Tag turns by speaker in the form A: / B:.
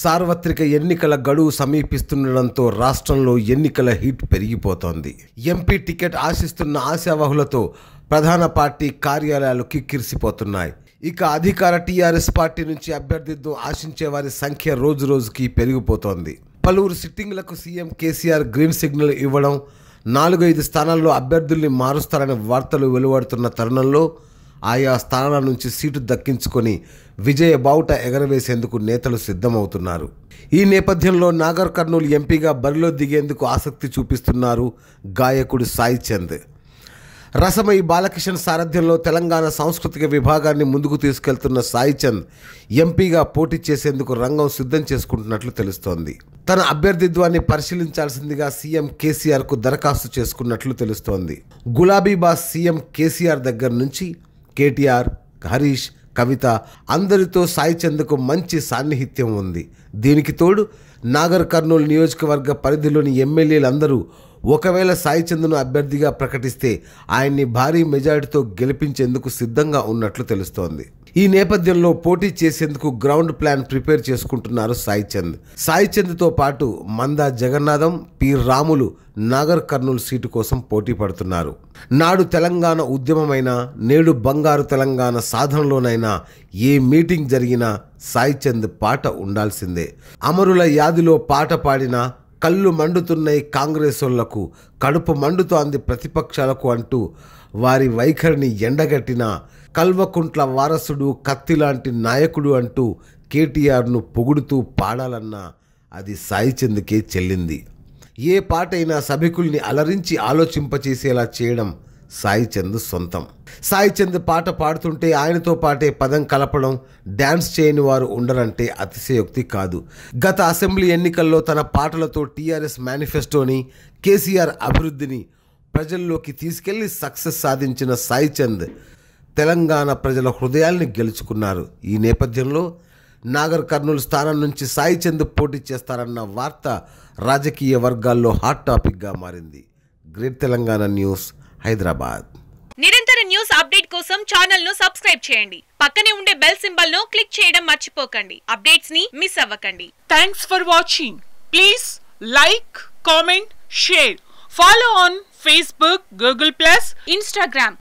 A: సార్వత్రిక ఎన్నికల గడువు సమీపిస్తుండడంతో రాష్ట్రంలో ఎన్నికల హీట్ పెరిగిపోతోంది. ఎంపీ టికెట్ ఆశిస్తున్న ఆశావహులతో ప్రధాన పార్టీ కార్యాలయాలు కిక్కిరిసిపోతున్నాయి. ఇక అధికార టీఆర్ఎస్ పార్టీ నుంచి అభ్యర్థిత్వం ఆశించే వారి సంఖ్య రోజురోజుకి పెరిగిపోతోంది. పలువురు సిట్టింగ్లకు సీఎం కేసీఆర్ గ్రీన్ సిగ్నల్ ఇవ్వడం, 4-5 స్థానాల్లో అభ్యర్థుల్ని మారుస్తారనే వార్తలు వెలువడుతున్న తరుణంలో ఆయా స్థానాల నుంచి సీటు దక్కించుకొని విజయ బావుట ఎగరవేసేందుకు నేతలు సిద్ధమవుతున్నారు. ఈ నేపథ్యంలో నాగర్ కర్నూలు ఎంపీగా బరిలో దిగేందుకు ఆసక్తి చూపిస్తున్నారు గాయకుడు సాయి చంద్. రసమయి బాలకిషన్ సారథ్యంలో తెలంగాణ సాంస్కృతిక విభాగాన్ని ముందుకు తీసుకెళ్తున్న సాయి చంద్ ఎంపీగా పోటీ చేసేందుకు రంగం సిద్ధం చేసుకుంటున్నట్లు తెలుస్తోంది. తన అభ్యర్థిత్వాన్ని పరిశీలించాల్సిందిగా సీఎం కేసీఆర్కు దరఖాస్తు చేసుకున్నట్లు తెలుస్తోంది. గులాబీ బాస్ సీఎం కేసీఆర్ దగ్గర నుంచి కేటీఆర్, హరీష్, కవిత అందరితో సాయి చంద్కు మంచి సాన్నిహిత్యం ఉంది. దీనికి తోడు నాగర్ కర్నూలు నియోజకవర్గ పరిధిలోని ఎమ్మెల్యేలందరూ ఒకవేళ సాయి చంద్ను అభ్యర్థిగా ప్రకటిస్తే ఆయన్ని భారీ మెజారిటీతో గెలిపించేందుకు సిద్ధంగా ఉన్నట్లు తెలుస్తోంది. ఈ నేపథ్యంలో పోటీ చేసేందుకు గ్రౌండ్ ప్లాన్ ప్రిపేర్ చేసుకుంటున్నారు సాయి చంద్. సాయి చంద్తో పాటు మందా జగన్నాథం, పి రాములు నాగర్ కర్నూలు సీటు కోసం పోటీ పడుతున్నారు. నాడు తెలంగాణ ఉద్యమమైనా, నేడు బంగారు తెలంగాణ సాధనలోనైనా ఏ మీటింగ్ జరిగినా సాయి చంద్ పాట ఉండాల్సిందే. అమరుల యాదిలో పాట పాడినా కళ్ళు మండుతున్నాయి కాంగ్రెసోళ్లకు, కడుపు మండుతోంది ప్రతిపక్షాలకు అంటూ వారి వైఖరిని ఎండగట్టిన కల్వకుంట్ల వారసుడు, కత్తిలాంటి నాయకుడు అంటూ కేటీఆర్ను పొగుడుతూ పాడాలన్నా అది సాయి చంద్కే చెల్లింది. ఏ పాటైనా సభికుల్ని అలరించి ఆలోచింపచేసేలా చేయడం సాయి చంద్ సొంతం. సాయి చంద్ పాట పాడుతుంటే ఆయనతో పాటే పదం కలపడం, డ్యాన్స్ చేయని వారు ఉండరంటే అతిశయోక్తి కాదు. గత అసెంబ్లీ ఎన్నికల్లో తన పాటలతో టీఆర్ఎస్ మేనిఫెస్టోని, కేసీఆర్ అభివృద్ధిని ప్రజల్లోకి తీసుకెళ్లి సక్సెస్ సాధించిన సాయి చంద్ తెలంగాణ ప్రజల హృదయాల్ని గెలుచుకున్నారు. ఈ నేపథ్యంలో నాగర్ కర్నూలు స్థానం నుంచి సాయి చంద్ పోటీ చేస్తారన్న వార్త రాజకీయ వర్గాల్లో హాట్ టాపిక్గా మారింది. Great Telangana news, Hyderabad.
B: నిరంతర న్యూస్ అప్డేట్ కోసం ఛానల్ ను సబ్స్క్రైబ్ చేయండి. పక్కనే ఉండే బెల్ సింబల్ ను క్లిక్ చేయడం మర్చిపోకండి. అప్డేట్స్ ని మిస్ అవ్వకండి.
C: Thanks for watching. Please like, comment, share. Follow on Facebook, Google+,
B: Instagram.